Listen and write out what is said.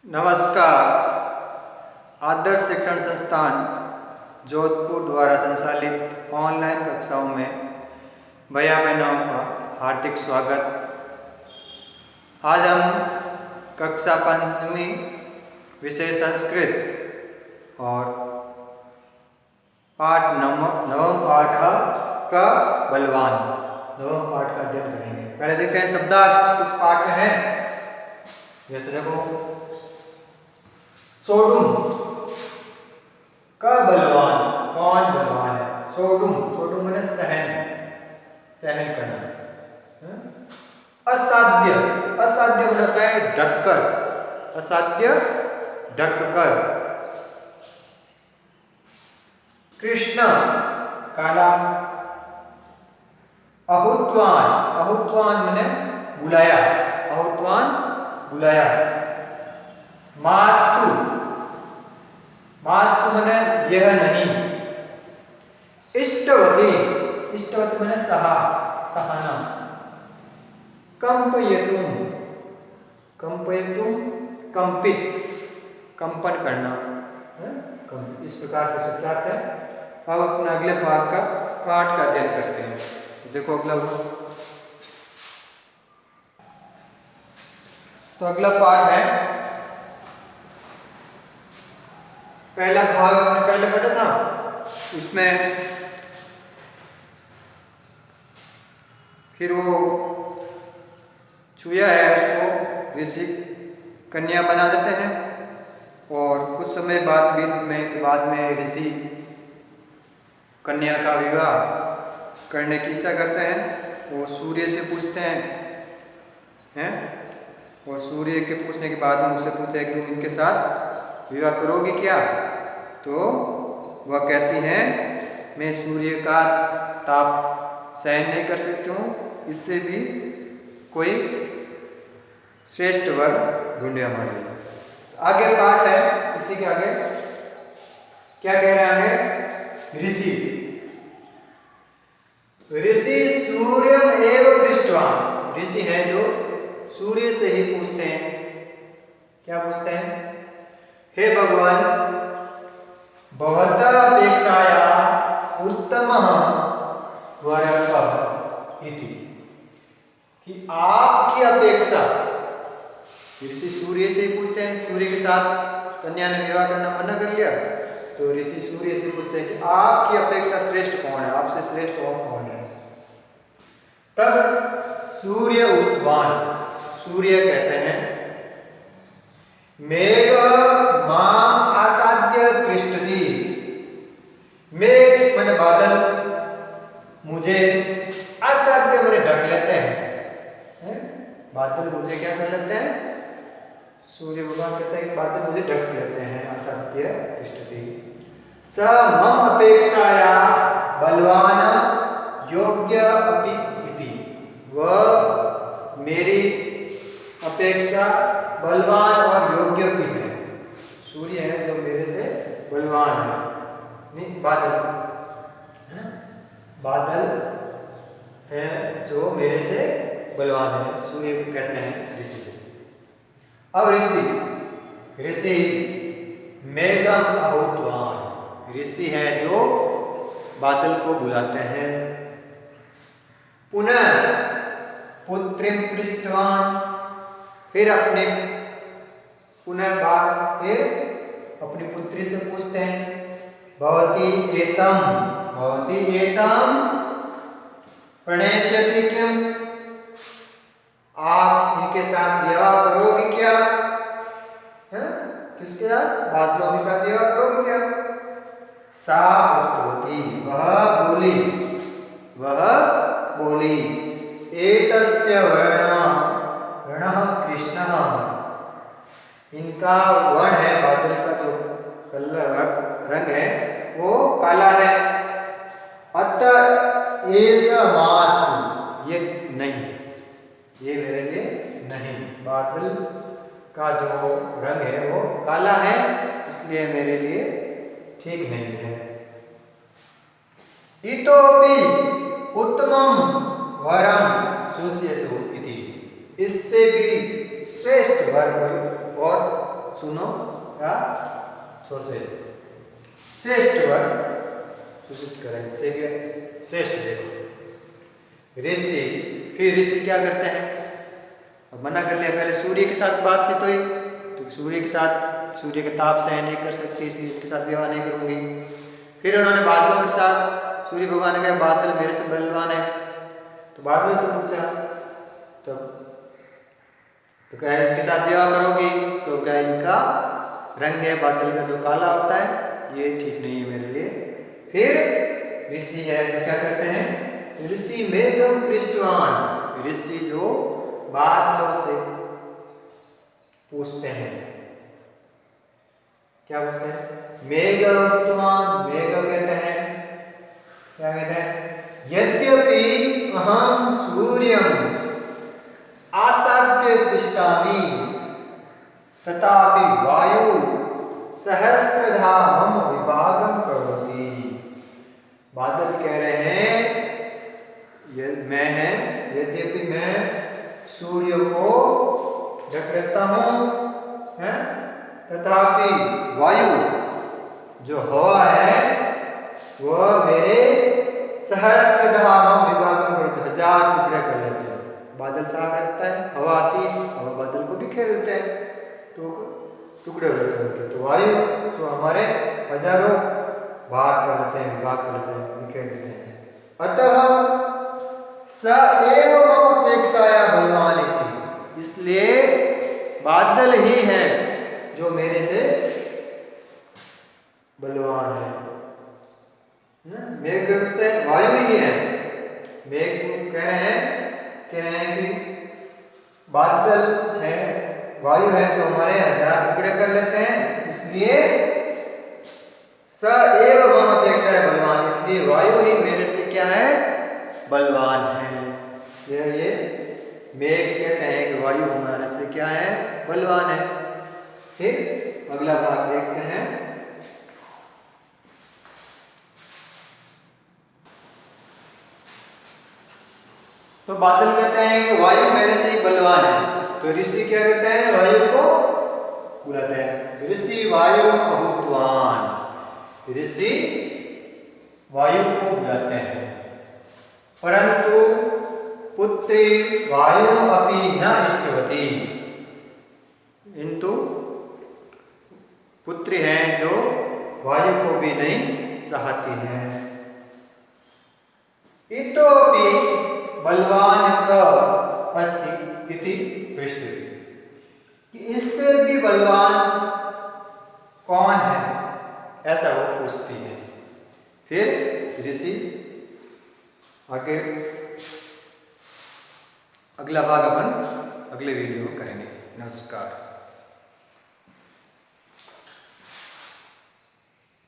नमस्कार। आदर्श शिक्षण संस्थान जोधपुर द्वारा संचालित ऑनलाइन कक्षाओं में भैया बहनों का हार्दिक स्वागत। आज हम कक्षा पंचमी विषय संस्कृत और पाठ नवम पाठ का बलवान नवम पाठ का अध्ययन करेंगे। पहले देखते हैं शब्दार्थ उस पाठ में है। जैसे देखो, सोडुम का बलवान, कौन बलवान है? सोडुम, सोडुम मैंने सहन करना। असाध्य, असाध्य होता है ढककर, असाध्य ढककर। कृष्ण काला। अहुत्वान, अहुत्वान मैंने बुलाया, अहुत्वान बुलाया। मास्तु, मास्तु मैंने यह नहीं। इष्टवती, इष्टवती मैंने सहाना। कंपयतुम, कंपयतुम कंपित, कंपन करना। इस प्रकार से शब्दार्थ है। अब अपना अगले पाठ का अध्ययन करते हैं। तो देखो अगला पाठ है। पहला भाग हमने पहले पढ़ा था, उसमें फिर वो चूया है उसको ऋषि कन्या बना देते हैं और कुछ समय बाद में ऋषि कन्या का विवाह करने की इच्छा करते हैं। वो सूर्य से पूछते हैं और सूर्य के पूछने के बाद में उससे पूछते हैं कि तुम इनके साथ विवाह करोगी क्या? तो वह कहती हैं मैं सूर्य का ताप सहन नहीं कर सकती हूँ, इससे भी कोई श्रेष्ठ वर ढूंढे हमारे लिए। आगे पाठ है, इसी के आगे क्या कह रहे हैं? आगे ऋषि, ऋषि सूर्यम एव पृष्ठवान। ऋषि है जो सूर्य से ही पूछते हैं। क्या पूछते हैं? हे भगवान, भवतः अपेक्षाया उत्तमः वरः इति, कि आपकी अपेक्षा, ऋषि सूर्य से ही पूछते हैं। सूर्य के साथ कन्या ने विवाह करना मना कर लिया, तो ऋषि सूर्य से पूछते हैं कि आपकी अपेक्षा श्रेष्ठ कौन है, आपसे श्रेष्ठ और कौन है? तब सूर्य उत्तवान, सूर्य कहते हैं मेघ मां आसाद्य तिष्ठति। मेघ माने बादल मुझे असाध्य मैंने ढक लेते हैं। बादल मुझे क्या कर लेते हैं? सूर्य भगवान कहते हैं कि बादल मुझे ढक लेते हैं। असाध्य तिष्ठति। स मम अपेक्षाया बलवान योग्य अपि इति। वह मेरी अपेक्षा बलवान और योग्य भी है। सूर्य है जो मेरे से बलवान है। नहीं, बादल है, बादल है जो मेरे से बलवान है। सूर्य को कहते हैं ऋषि से। अब ऋषि मेघम आहुतवान, ऋषि है जो बादल को बुलाते हैं। पुनः पुत्रीम पृष्ठवान, फिर अपनी पुत्री से पूछते हैं भवती एतम प्रणेष्यति किम, आप इनके साथ विवाह करोगे क्या? किसके साथ? बादलों के साथ विवाह करोगे क्या? सा उत्तरवती, वह बोली एतस्य वर्णः कृष्णः, इनका वर्ण है, बादल का जो रंग है वो काला है। अतः एष मास्तु, ये नहीं, ये मेरे लिए नहीं। बादल का जो रंग है वो काला है, इसलिए मेरे लिए ठीक नहीं है। इतोपि उत्तमं वरं सूचयतु इति, इससे भी श्रेष्ठ वर कोई और सुनो या सोसे श्रेष्ठ वर्ग सूचित करें। इससे क्या श्रेष्ठ देखो ऋषि। फिर ऋषि क्या करते हैं? अब मना कर लिया पहले सूर्य के साथ बातचीत हुई तो सूर्य के साथ, सूर्य के ताप सहन नहीं कर सकती इसलिए इसके साथ विवाह नहीं करूंगी। फिर उन्होंने बादलों के साथ, सूर्य भगवान ने कहा बादल मेरे से बलवान है तो बादलों से पूछा तो क्या इनके साथ विवाह करोगी? तो क्या इनका रंग है बादल का जो काला होता है ये ठीक नहीं है मेरे लिए। फिर ऋषि है तो क्या करते हैं? ऋषि मेघम पृष्ठवान, ऋषि जो बादलों से पूछते हैं। क्या पूछते हैं? मेघवान, मेघ कहते हैं क्या कहते हैं? यद्यपि अहम सूर्यम आसाद्य तिष्ठामि तथापि वायु सहस्त्रधा मम विभागम करोति। बादल कह रहे हैं मैं है, यद्यपि मैं सूर्य को ढक रखता हूं है, तथापि वायु जो हवा है वह मेरे सहस्त्रधा मम विभागम करोति, 1000 टुकड़े कर लेते हैं। बादल साफ रखता है, हवा आती है, हवा बादल को बिखेर देते हैं तो टुकड़े हो जाते हैं उनके। तो वायु जो हमारे हजारों भाग कर लेते हैं, विभाग कर लेते हैं, बिखेर देते हैं। अतः स एव मम अपेक्षाया बलवान इति, इसलिए बादल ही है जो मेरे से बलवान है। मेघ वायु ही है। मेघ कह रहे हैं कि बादल है, वायु है जो हमारे 1000 टुकड़े कर लेते हैं, इसलिए स एव मम अपेक्षाया बलवान, इसलिए वायु ही मेरे से क्या है? बलवान है। ये मेघ कहते हैं कि वायु हमारे से क्या है? बलवान है। फिर अगला भाग देखते हैं। तो बादल कहते हैं कि वायु मेरे से ही बलवान है, तो ऋषि क्या कहते हैं? वायु को बुलाते हैं ऋषि वायु अहुत्वान, ऋषि वायु को बुलाते हैं। परंतु पुत्री वायु अपि न इष्टवती, किंतु पुत्री हैं जो वायु को भी नहीं चाहती हैं। इतोपि बलवान का अस्ति इति पृष्ठति, कि इससे भी बलवान कौन है ऐसा वो पूछती है। फिर ऋषि आगे अगला भाग अपन अगले वीडियो में करेंगे। नमस्कार।